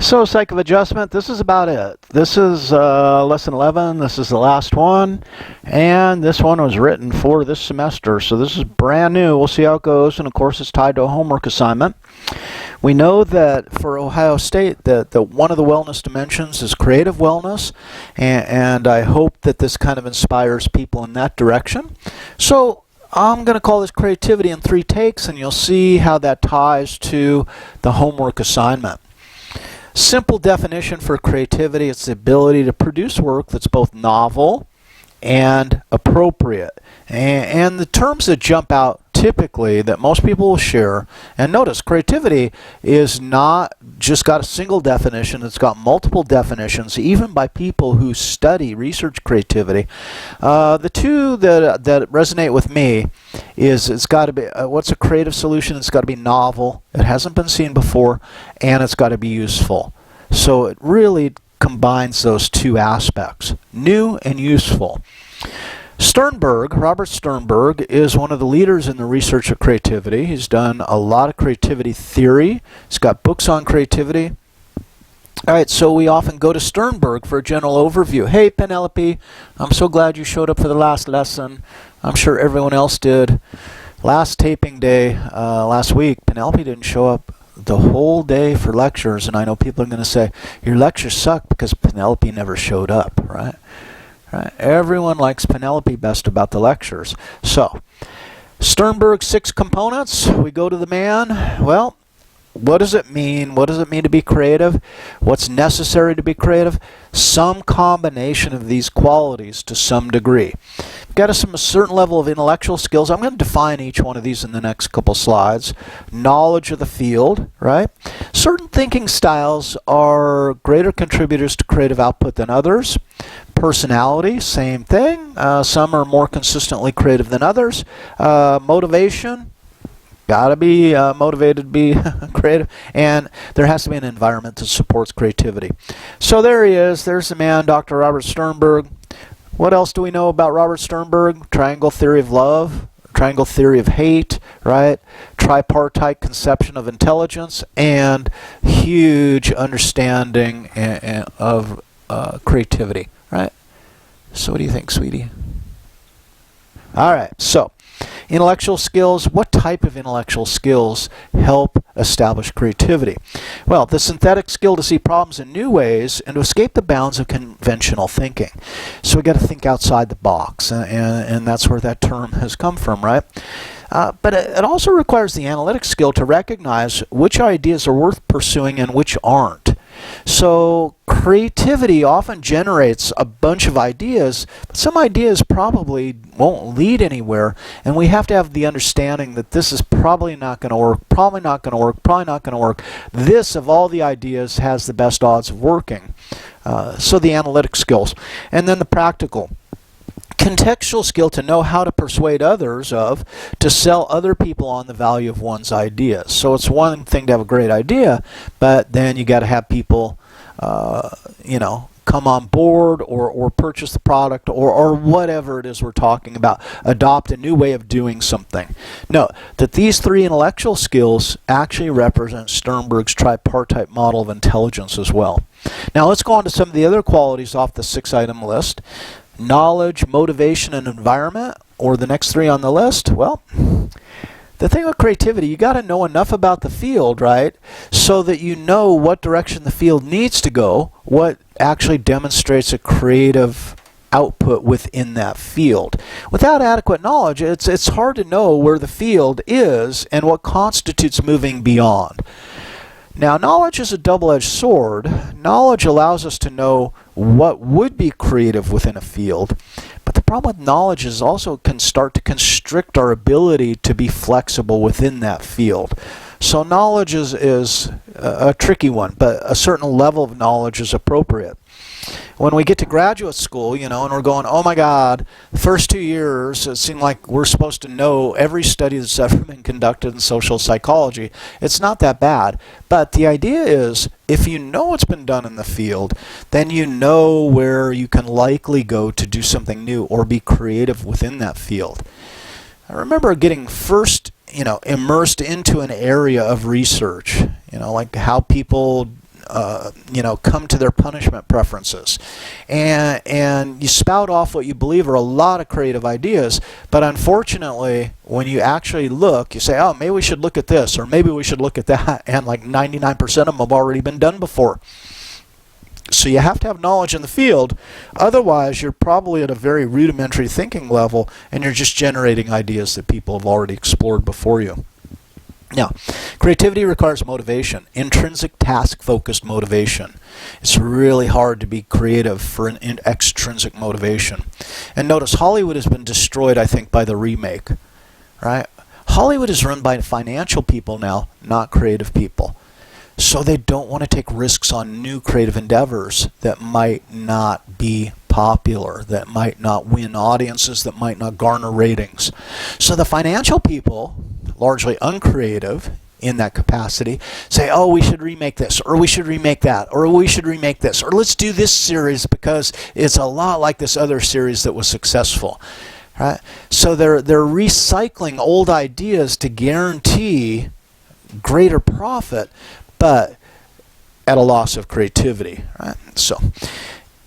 So, Psych of Adjustment, this is about it. This is lesson 11. This is the last one. And this one was written for this semester. So this is brand new. We'll see how it goes. And of course, it's tied to a homework assignment. We know that for Ohio State that one of the wellness dimensions is creative wellness. And I hope that this kind of inspires people in that direction. So I'm going to call this creativity in 3 takes. And you'll see how that ties to the homework assignment. Simple definition for creativity: it's the ability to produce work that's both novel and appropriate. And the terms that jump out typically that most people will share, and notice creativity is not just got a single definition, it's got multiple definitions, even by people who study, research creativity. The two that resonate with me is it's got to be, what's a creative solution? It's got to be novel, it hasn't been seen before, and it's got to be useful. So it really combines those two aspects, new and useful. Robert Sternberg, is one of the leaders in the research of creativity. He's done a lot of creativity theory. He's got books on creativity. All right, so we often go to Sternberg for a general overview. Hey, Penelope, I'm so glad you showed up for the last lesson. I'm sure everyone else did. Last taping day last week, Penelope didn't show up the whole day for lectures, and I know people are going to say, your lectures suck because Penelope never showed up, right? Right? Everyone likes Penelope best about the lectures. So, Sternberg's 6 components. We go to the man. Well, what does it mean? What does it mean to be creative? What's necessary to be creative? Some combination of these qualities to some degree. Got us a certain level of intellectual skills. I'm going to define each one of these in the next couple slides. Knowledge of the field, right? Certain thinking styles are greater contributors to creative output than others. Personality, same thing. Some are more consistently creative than others. Motivation, got to be motivated to be creative. And there has to be an environment that supports creativity. So there he is. There's the man, Dr. Robert Sternberg. What else do we know about Robert Sternberg? Triangle theory of love, triangle theory of hate, right? Tripartite conception of intelligence, and huge understanding of creativity, right? So what do you think, sweetie? All right, so intellectual skills. What type of intellectual skills help establish creativity? Well, the synthetic skill to see problems in new ways and to escape the bounds of conventional thinking. So we got to think outside the box, and that's where that term has come from, right? But it also requires the analytic skill to recognize which ideas are worth pursuing and which aren't. So creativity often generates a bunch of ideas, but some ideas probably won't lead anywhere, and we have to have the understanding that this is probably not going to work, probably not going to work, probably not going to work. This, of all the ideas, has the best odds of working. So the analytic skills. And then the practical. Contextual skill to know how to persuade others to sell other people on the value of one's ideas. So it's one thing to have a great idea, but then you got to have people, come on board or purchase the product or whatever it is we're talking about. Adopt a new way of doing something. Note that these 3 intellectual skills actually represent Sternberg's tripartite model of intelligence as well. Now let's go on to some of the other qualities off the 6-item list. Knowledge, motivation, and environment, or the next 3 on the list. Well, the thing with creativity, you got to know enough about the field, right, so that you know what direction the field needs to go, what actually demonstrates a creative output within that field. Without adequate knowledge, it's hard to know where the field is and what constitutes moving beyond. Now, knowledge is a double-edged sword. Knowledge allows us to know what would be creative within a field, but the problem with knowledge is also can start to constrict our ability to be flexible within that field. So knowledge is a tricky one, but a certain level of knowledge is appropriate. When we get to graduate school, and we're going, oh my God, the first 2 years, it seemed like we're supposed to know every study that's ever been conducted in social psychology. It's not that bad. But the idea is, if you know what's been done in the field, then you know where you can likely go to do something new or be creative within that field. I remember getting first immersed into an area of research, like how people come to their punishment preferences. And you spout off what you believe are a lot of creative ideas, but unfortunately, when you actually look, you say, oh, maybe we should look at this, or maybe we should look at that, and like 99% of them have already been done before. So you have to have knowledge in the field, otherwise you're probably at a very rudimentary thinking level, and you're just generating ideas that people have already explored before you. Now, creativity requires motivation, intrinsic task-focused motivation. It's really hard to be creative for an extrinsic motivation. And notice, Hollywood has been destroyed, I think, by the remake, right? Hollywood is run by financial people now, not creative people. So they don't want to take risks on new creative endeavors that might not be popular, that might not win audiences, that might not garner ratings. So the financial people, largely uncreative in that capacity, say, oh, we should remake this, or we should remake that, or we should remake this, or let's do this series because it's a lot like this other series that was successful. Right? So they're recycling old ideas to guarantee greater profit, but at a loss of creativity, right? So,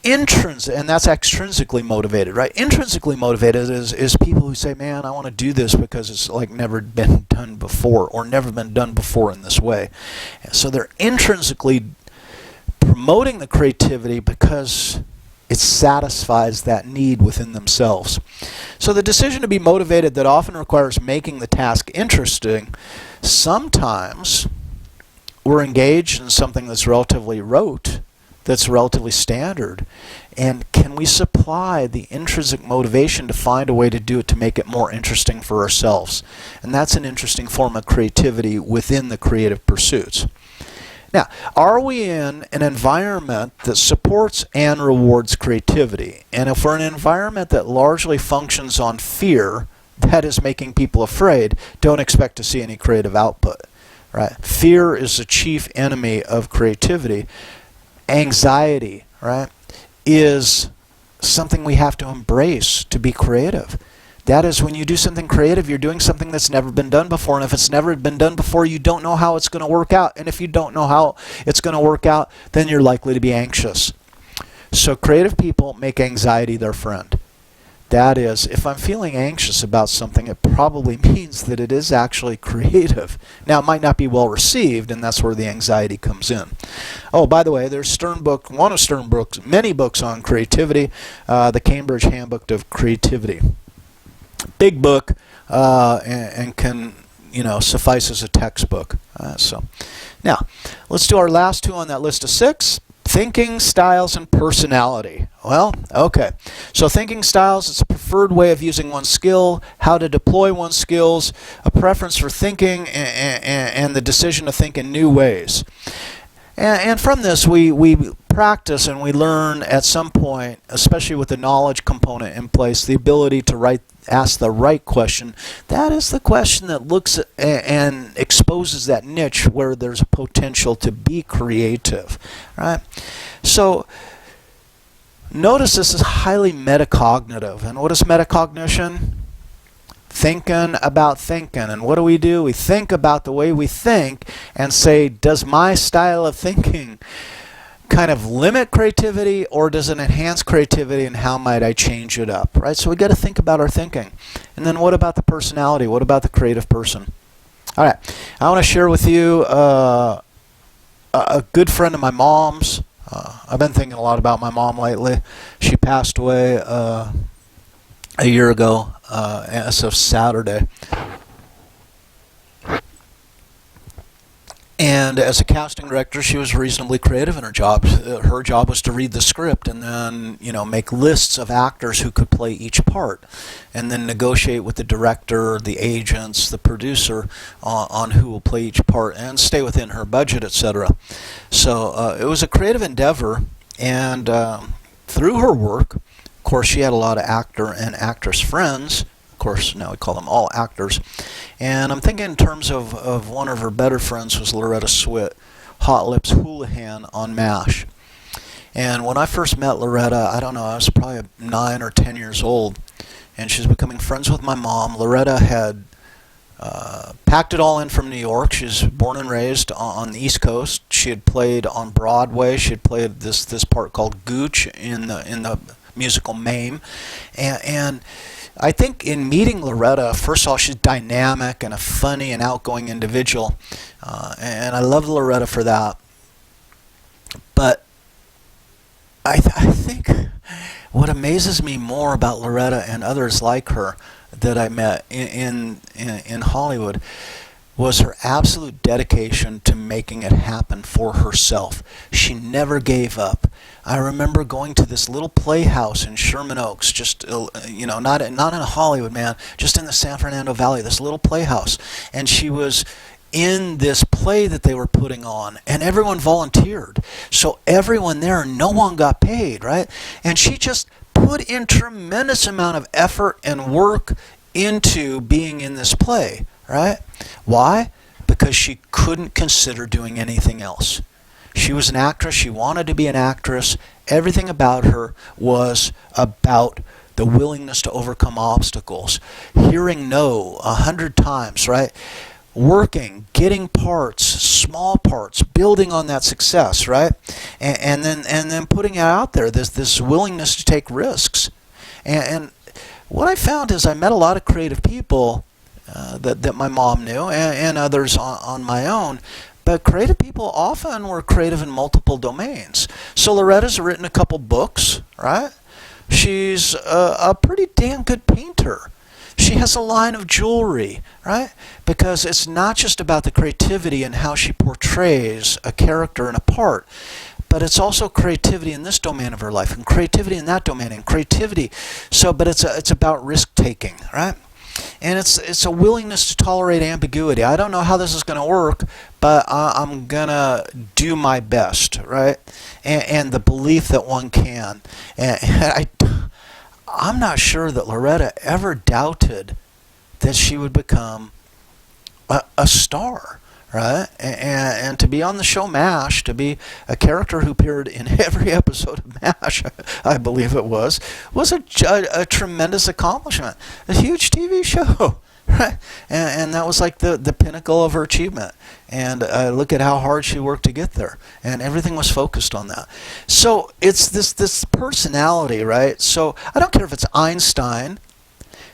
intrinsic, and that's extrinsically motivated, right? Intrinsically motivated is people who say, man, I want to do this because it's like never been done before, or never been done before in this way. And so they're intrinsically promoting the creativity because it satisfies that need within themselves. So the decision to be motivated that often requires making the task interesting, sometimes we're engaged in something that's relatively rote, that's relatively standard, and can we supply the intrinsic motivation to find a way to do it to make it more interesting for ourselves? And that's an interesting form of creativity within the creative pursuits. Now, are we in an environment that supports and rewards creativity? And if we're in an environment that largely functions on fear, that is making people afraid, don't expect to see any creative output. Right? Fear is the chief enemy of creativity. Anxiety, right, is something we have to embrace to be creative. That is, when you do something creative, you're doing something that's never been done before. And if it's never been done before, you don't know how it's going to work out. And if you don't know how it's going to work out, then you're likely to be anxious. So creative people make anxiety their friend. That is, if I'm feeling anxious about something, it probably means that it is actually creative. Now, it might not be well received, and that's where the anxiety comes in. Oh, by the way, there's one of Stern Brooks, many books on creativity, the Cambridge Handbook of Creativity. Big book, and can, suffice as a textbook. So, now, let's do our last two on that list of 6. Thinking styles and personality. Well, okay. So thinking styles, it's a preferred way of using one's skill, how to deploy one's skills, a preference for thinking, and the decision to think in new ways. And from this, we practice and we learn at some point, especially with the knowledge component in place, the ability to ask the right question. That is the question that looks at and exposes that niche where there's a potential to be creative, right? So notice this is highly metacognitive. And what is metacognition? Thinking about thinking. And what do? We think about the way we think and say, does my style of thinking kind of limit creativity, or does it enhance creativity, and how might I change it up, right? So we got to think about our thinking. And then what about the personality? What about the creative person? All right, I want to share with you a good friend of my mom's. I've been thinking a lot about my mom lately. She passed away a year ago as of Saturday. And as a casting director, she was reasonably creative in her job. Her job was to read the script and then, make lists of actors who could play each part, and then negotiate with the director, the agents, the producer on who will play each part, and stay within her budget, etc. So it was a creative endeavor, and through her work, of course, she had a lot of actor and actress friends. Of course, now we call them all actors. And I'm thinking in terms of one of her better friends was Loretta Swit, Hot Lips Houlihan on MASH. And when I first met Loretta, I don't know, I was probably 9 or 10 years old, and she was becoming friends with my mom. Loretta had packed it all in from New York. She was born and raised on the East Coast. She had played on Broadway. She had played this part called Gooch in the musical Mame, and I think in meeting Loretta, first of all, she's dynamic and a funny and outgoing individual, and I love Loretta for that. But I think what amazes me more about Loretta and others like her that I met in Hollywood was her absolute dedication to making it happen for herself. She never gave up. I remember going to this little playhouse in Sherman Oaks, just not in Hollywood, man, just in the San Fernando Valley, this little playhouse, and she was in this play that they were putting on, and everyone volunteered. So everyone there, no one got paid, right? And she just put in tremendous amount of effort and work into being in this play, right? Why? Because she couldn't consider doing anything else. She was an actress. She wanted to be an actress. Everything about her was about the willingness to overcome obstacles, hearing no 100 times, right? Working, getting parts, small parts, building on that success, right? And then putting it out there, this willingness to take risks. And what I found is I met a lot of creative people that my mom knew, and others on my own. But creative people often were creative in multiple domains. So Loretta's written a couple books, right? She's a pretty damn good painter. She has a line of jewelry, right? Because it's not just about the creativity and how she portrays a character in a part, but it's also creativity in this domain of her life, and creativity in that domain, and creativity. But it's about risk taking, right? And it's a willingness to tolerate ambiguity. I don't know how this is going to work, but I'm going to do my best, right? And the belief that one can. And I'm not sure that Loretta ever doubted that she would become a star, right? And to be on the show MASH, to be a character who appeared in every episode of MASH, I believe it was a tremendous accomplishment. A huge TV show, right? And that was like the pinnacle of her achievement. And look at how hard she worked to get there. And everything was focused on that. So it's this personality, right? So I don't care if it's Einstein,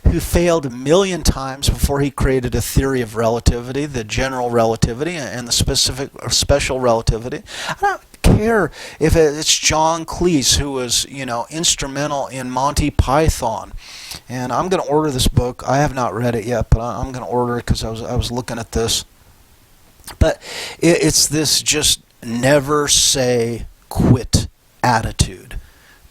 who failed a million times before he created a theory of relativity, the general relativity and the specific or special relativity. I don't care if it's John Cleese, who was, instrumental in Monty Python. And I'm going to order this book. I have not read it yet, but I'm going to order it because I was looking at this. But it's this just never say quit attitude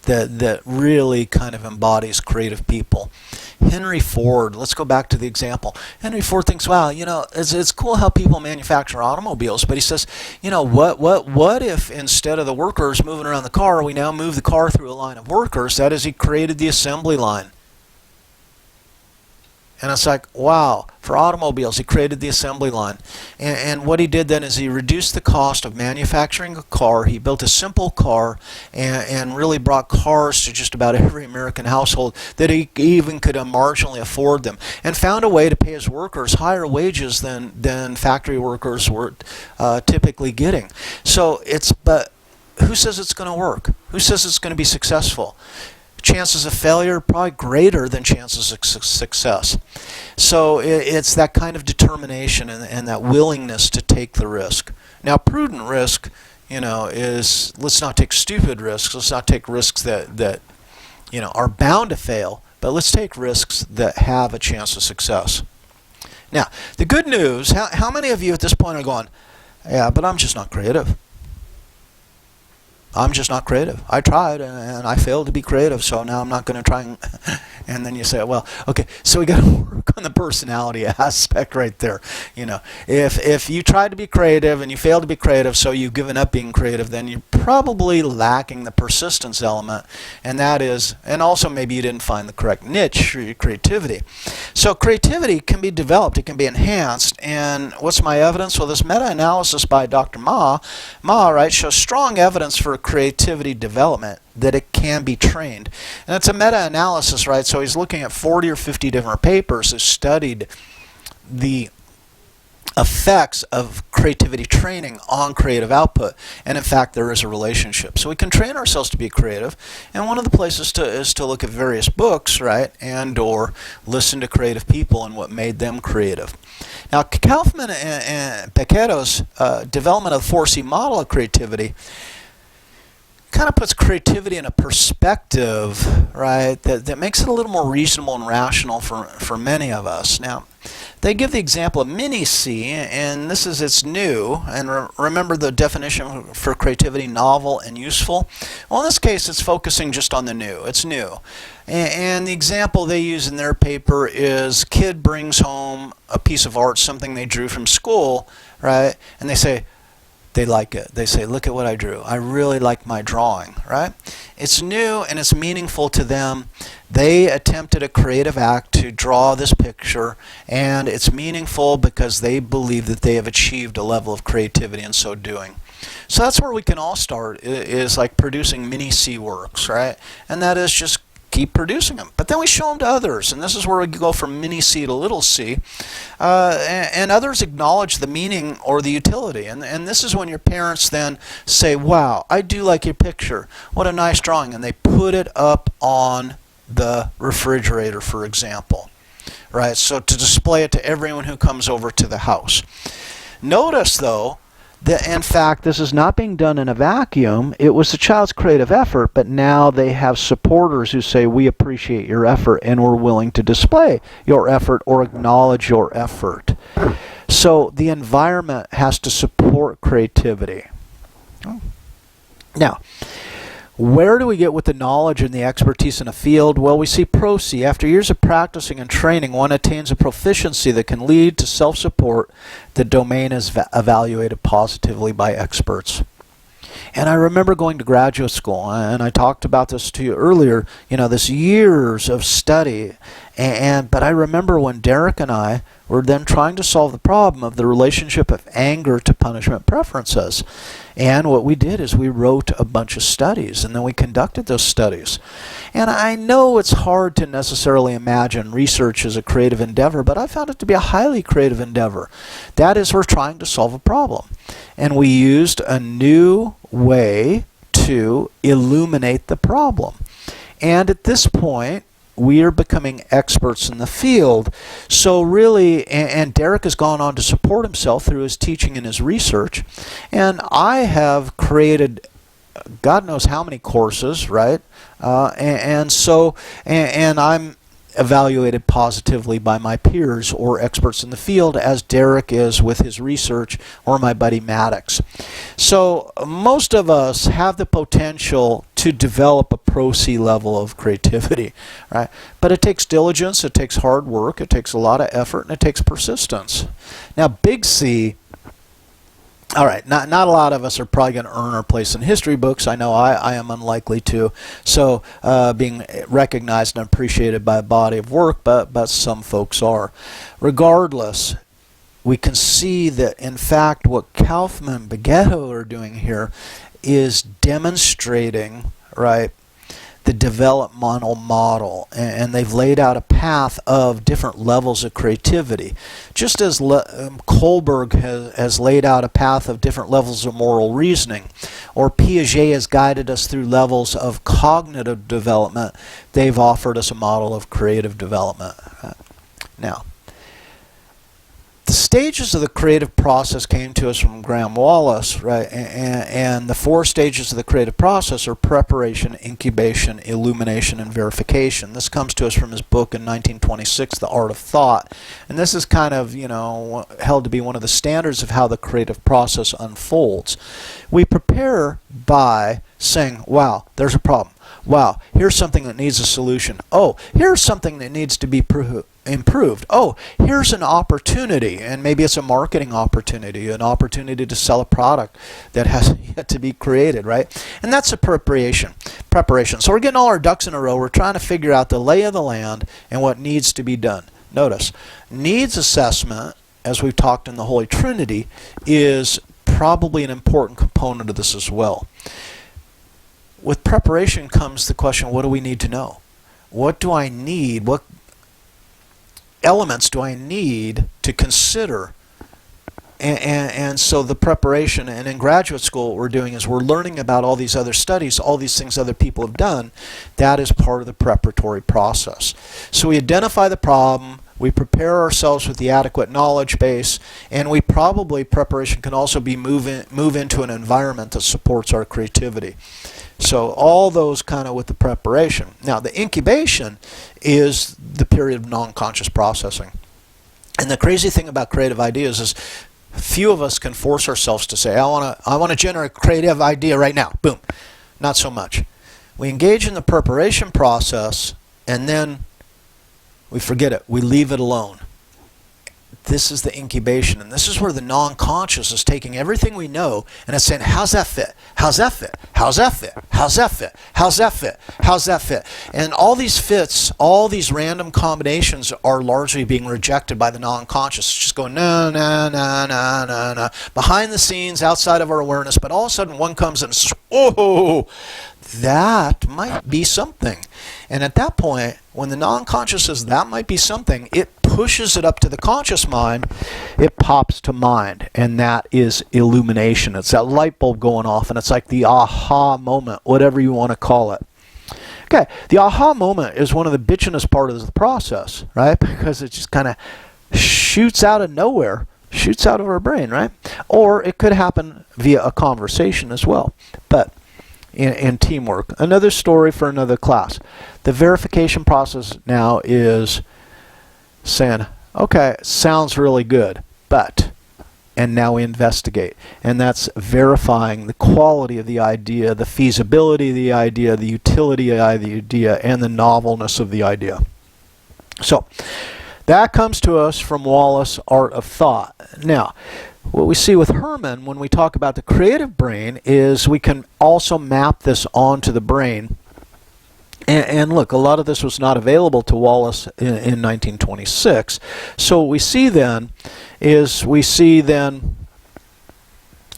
that really kind of embodies creative people. Henry Ford, let's go back to the example. Henry Ford thinks, wow, it's cool how people manufacture automobiles, but he says, what if instead of the workers moving around the car, we now move the car through a line of workers? That is, he created the assembly line. And it's like, wow, for automobiles, he created the assembly line. And what he did then is he reduced the cost of manufacturing a car. He built a simple car and really brought cars to just about every American household that he even could marginally afford them, and found a way to pay his workers higher wages than factory workers were typically getting. But who says it's going to work? Who says it's going to be successful? Chances of failure probably greater than chances of success. So it's that kind of determination and that willingness to take the risk. Now, prudent risk, is let's not take stupid risks. Let's not take risks that are bound to fail, but let's take risks that have a chance of success. Now, the good news, how many of you at this point are going, yeah, but I'm just not creative. I'm just not creative. I tried and I failed to be creative, so now I'm not going to try and then you say, well, okay, so we got to work on the personality aspect right there. If you tried to be creative and you failed to be creative, so you've given up being creative, then you're probably lacking the persistence element, and also maybe you didn't find the correct niche for your creativity. So creativity can be developed, it can be enhanced, and what's my evidence? Well, this meta-analysis by Dr. Ma, right, shows strong evidence for creativity development, that it can be trained. And it's a meta-analysis, right? So he's looking at 40 or 50 different papers that studied the effects of creativity training on creative output, and in fact there is a relationship. So we can train ourselves to be creative, and one of the places is to look at various books, right, and or listen to creative people and what made them creative. Now Kaufman and Bechetto's development of the 4C model of creativity kind of puts creativity in a perspective, right, that makes it a little more reasonable and rational for many of us. Now, they give the example of mini-C, and it's new, and remember the definition for creativity, novel and useful? Well, in this case, it's focusing just on the new. It's new. And the example they use in their paper is kid brings home a piece of art, something they drew from school, right, and they say, they like it. They say, look at what I drew. I really like my drawing, right? It's new and it's meaningful to them. They attempted a creative act to draw this picture, and it's meaningful because they believe that they have achieved a level of creativity in so doing. So that's where we can all start, is like producing mini-C works, right? And that is just keep producing them. But then we show them to others, and this is where we go from mini-C to little c. And others acknowledge the meaning or the utility. And this is when your parents then say, wow, I do like your picture. What a nice drawing. And they put it up on the refrigerator, for example. Right? So to display it to everyone who comes over to the house. Notice, though, that in fact this is not being done in a vacuum. It was the child's creative effort, but now they have supporters who say, we appreciate your effort and we're willing to display your effort or acknowledge your effort. So the environment has to support creativity. Now, where do we get with the knowledge and the expertise in a field? Well, we see Pro-C. After years of practicing and training, one attains a proficiency that can lead to self-support. The domain is evaluated positively by experts. And I remember going to graduate school, and I talked about this to you earlier, this years of study. But I remember when Derek and I were then trying to solve the problem of the relationship of anger to punishment preferences. And what we did is we wrote a bunch of studies, and then we conducted those studies. And I know it's hard to necessarily imagine research as a creative endeavor, but I found it to be a highly creative endeavor. That is, we're trying to solve a problem. And we used a new way to illuminate the problem. And at this point, we are becoming experts in the field. So really, and Derek has gone on to support himself through his teaching and his research. And I have created God knows how many courses, right? And I'm evaluated positively by my peers or experts in the field, as Derek is with his research, or my buddy Maddox. So most of us have the potential to develop a Pro-C level of creativity, right? But it takes diligence, it takes hard work, it takes a lot of effort, and it takes persistence. Now, Big C, all right, not a lot of us are probably going to earn our place in history books. I know I am unlikely to. So being recognized and appreciated by a body of work, but some folks are. Regardless, we can see that, in fact, what Kaufman and Bechetto are doing here is demonstrating, right, the developmental model, and they've laid out a path of different levels of creativity. Just as Kohlberg has laid out a path of different levels of moral reasoning, or Piaget has guided us through levels of cognitive development, they've offered us a model of creative development. Now, the stages of the creative process came to us from Graham Wallace, right? And the 4 stages of the creative process are preparation, incubation, illumination, and verification. This comes to us from his book in 1926, The Art of Thought. And this is kind of, held to be one of the standards of how the creative process unfolds. We prepare by saying, wow, there's a problem. Wow, here's something that needs a solution. Oh, here's something that needs to be improved. Oh, here's an opportunity, and maybe it's a marketing opportunity, an opportunity to sell a product that has yet to be created, right? And that's a preparation. So we're getting all our ducks in a row. We're trying to figure out the lay of the land and what needs to be done. Notice, needs assessment, as we've talked in the Holy Trinity, is probably an important component of this as well. With preparation comes the question, what do we need to know? What do I need? elements do I need to consider? And so the preparation, and in graduate school what we're doing is we're learning about all these other studies, all these things other people have done. That is part of the preparatory process. So we identify the problem, we prepare ourselves with the adequate knowledge base, and we probably, preparation can also be move into an environment that supports our creativity. So all those kind of with the preparation. Now the incubation is the period of non-conscious processing. And the crazy thing about creative ideas is few of us can force ourselves to say, I want to generate a creative idea right now. Boom. Not so much. We engage in the preparation process and then we forget it. We leave it alone. This is the incubation, and this is where the non-conscious is taking everything we know and it's saying, how's that fit? How's that fit? How's that fit? How's that fit? How's that fit? How's that fit? And all these fits, all these random combinations are largely being rejected by the non-conscious. It's just going, no, no, no, no, no, no. Behind the scenes, outside of our awareness, but all of a sudden one comes in and says, oh, that might be something. And at that point, when the non-conscious says that might be something, it pushes it up to the conscious mind, it pops to mind, and that is illumination. It's that light bulb going off, and it's like the aha moment, whatever you want to call it. Okay, the aha moment is one of the bitchinest part of the process, right? Because it just kind of shoots out of nowhere, shoots out of our brain, right? Or it could happen via a conversation as well. But in teamwork. Another story for another class. The verification process now is saying, okay, sounds really good, but, and now we investigate. And that's verifying the quality of the idea, the feasibility of the idea, the utility of the idea, and the novelness of the idea. So, that comes to us from Wallace' Art of Thought. Now, what we see with Herman when we talk about the creative brain is we can also map this onto the brain. And look, a lot of this was not available to Wallace in 1926. So what we see then is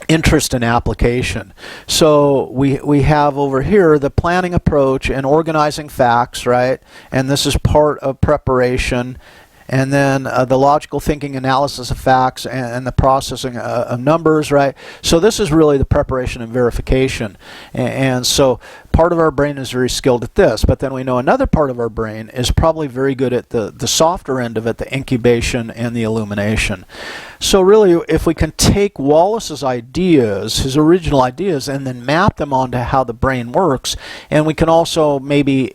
interest and application. So we have over here the planning approach and organizing facts, right? And this is part of preparation. And then the logical thinking, analysis of facts, and the processing of numbers, right? So this is really the preparation and verification. And so part of our brain is very skilled at this, but then we know another part of our brain is probably very good at the softer end of it, the incubation and the illumination. So really, if we can take Wallace's ideas, his original ideas, and then map them onto how the brain works, and we can also maybe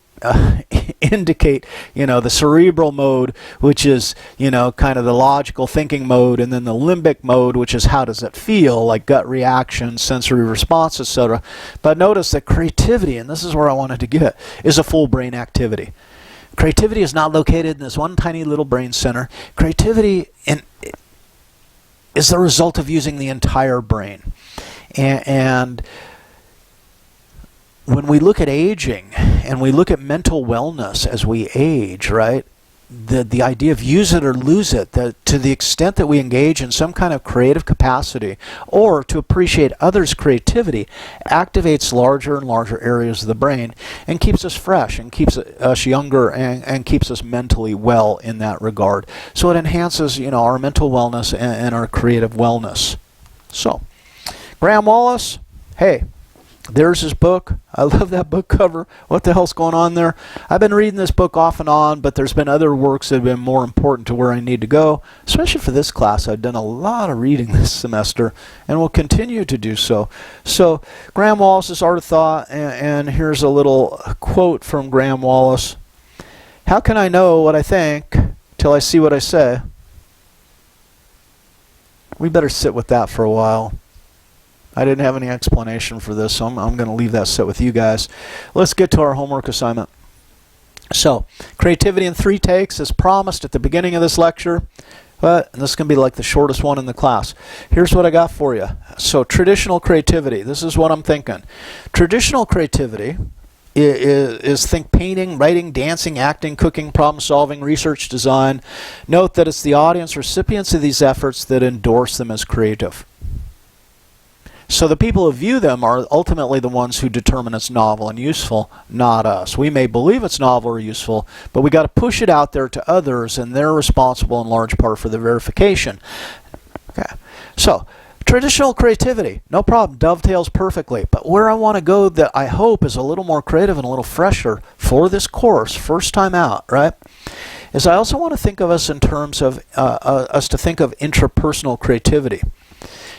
indicate, the cerebral mode, which is, kind of the logical thinking mode, and then the limbic mode, which is how does it feel, like gut reaction, sensory response, etc. But notice that creativity, and this is where I wanted to get, is a full brain activity. Creativity is not located in this one tiny little brain center. Creativity is the result of using the entire brain. And when we look at aging and we look at mental wellness as we age, right, the idea of use it or lose it, to the extent that we engage in some kind of creative capacity or to appreciate others' creativity, activates larger and larger areas of the brain and keeps us fresh and keeps us younger and keeps us mentally well in that regard. So it enhances, our mental wellness and our creative wellness. So, Graham Wallace, hey, there's his book. I love that book cover. What the hell's going on there? I've been reading this book off and on, but there's been other works that have been more important to where I need to go, especially for this class. I've done a lot of reading this semester and will continue to do so. So, Graham Wallace's Art of Thought, and here's a little quote from Graham Wallace. How can I know what I think till I see what I say? We better sit with that for a while. I didn't have any explanation for this, so I'm going to leave that sit with you guys. Let's get to our homework assignment. So, creativity in 3 takes as promised at the beginning of this lecture. But this is going to be like the shortest one in the class. Here's what I got for you. So, traditional creativity. This is what I'm thinking. Traditional creativity is think painting, writing, dancing, acting, cooking, problem solving, research, design. Note that it's the audience recipients of these efforts that endorse them as creative. So the people who view them are ultimately the ones who determine it's novel and useful, not us. We may believe it's novel or useful, but we got to push it out there to others, and they're responsible in large part for the verification. Okay. So traditional creativity, no problem, dovetails perfectly. But where I want to go that I hope is a little more creative and a little fresher for this course, first time out, right, is I also want to think of us in terms of think of intrapersonal creativity.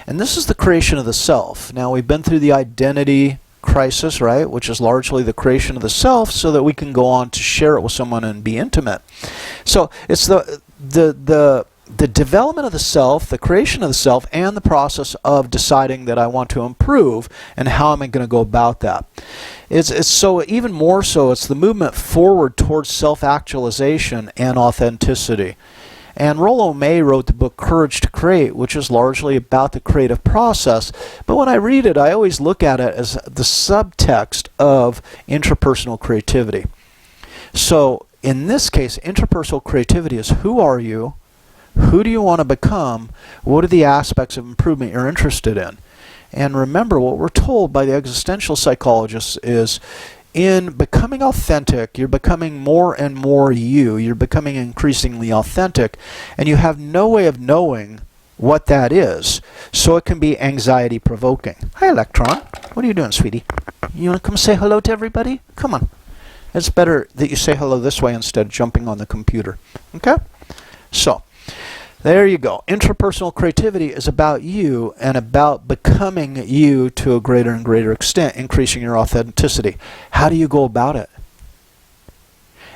And this is the creation of the self. Now, we've been through the identity crisis, right, which is largely the creation of the self so that we can go on to share it with someone and be intimate. So it's the development of the self, the creation of the self, and the process of deciding that I want to improve and how am I going to go about that. It's so even more so, it's the movement forward towards self-actualization and authenticity. And Rollo May wrote the book Courage to Create, which is largely about the creative process. But when I read it, I always look at it as the subtext of intrapersonal creativity. So in this case, intrapersonal creativity is who are you? Who do you want to become? What are the aspects of improvement you're interested in? And remember, what we're told by the existential psychologists is in becoming authentic, you're becoming more and more you. You're becoming increasingly authentic, and you have no way of knowing what that is. So it can be anxiety provoking. Hi, Electron. What are you doing, sweetie? You want to come say hello to everybody? Come on. It's better that you say hello this way instead of jumping on the computer. Okay? So there you go. Intrapersonal creativity is about you and about becoming you to a greater and greater extent, increasing your authenticity. How do you go about it?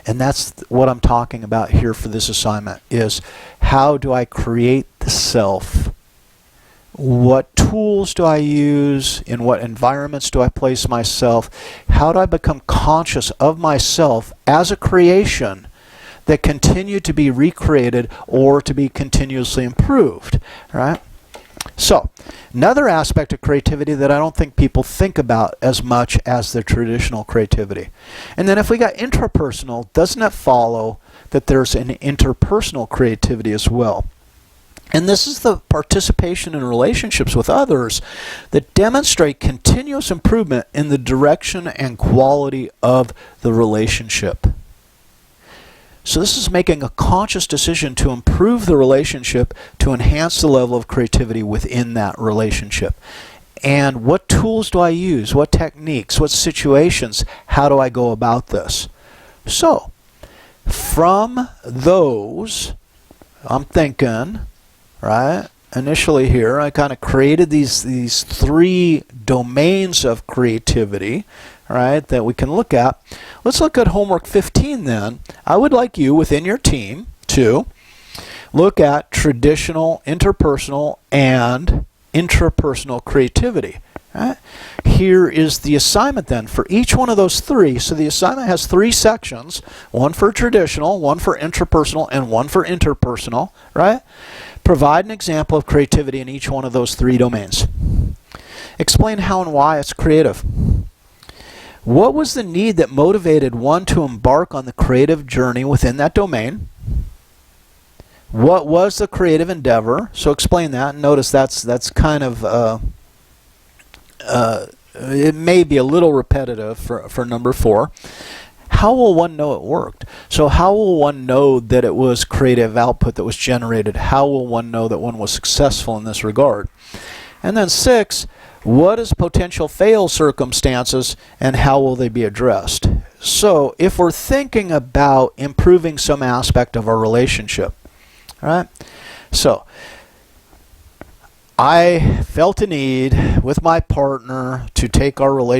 And that's what I'm talking about here for this assignment, is how do I create the self? What tools do I use? In what environments do I place myself? How do I become conscious of myself as a creation that continue to be recreated or to be continuously improved, right? So, another aspect of creativity that I don't think people think about as much as the traditional creativity. And then if we got intrapersonal, doesn't it follow that there's an interpersonal creativity as well? And this is the participation in relationships with others that demonstrate continuous improvement in the direction and quality of the relationship. So this is making a conscious decision to improve the relationship, to enhance the level of creativity within that relationship. And what tools do I use? What techniques? What situations? How do I go about this? So, from those, I'm thinking, right, initially here, I kind of created these three domains of creativity, right, that we can look at. Let's look at homework 15 then. I would like you within your team to look at traditional, interpersonal, and intrapersonal creativity. Right? Here is the assignment then for each one of those three. So the assignment has three sections, one for traditional, one for intrapersonal, and one for interpersonal, right? Provide an example of creativity in each one of those three domains. Explain how and why it's creative. What was the need that motivated one to embark on the creative journey within that domain? What was the creative endeavor? So explain that. Notice that's kind of, it may be a little repetitive for number 4. How will one know it worked? So how will one know that it was creative output that was generated? How will one know that one was successful in this regard? And then 6, what is potential fail circumstances and how will they be addressed? So if we're thinking about improving some aspect of our relationship, right? So I felt a need with my partner to take our relationship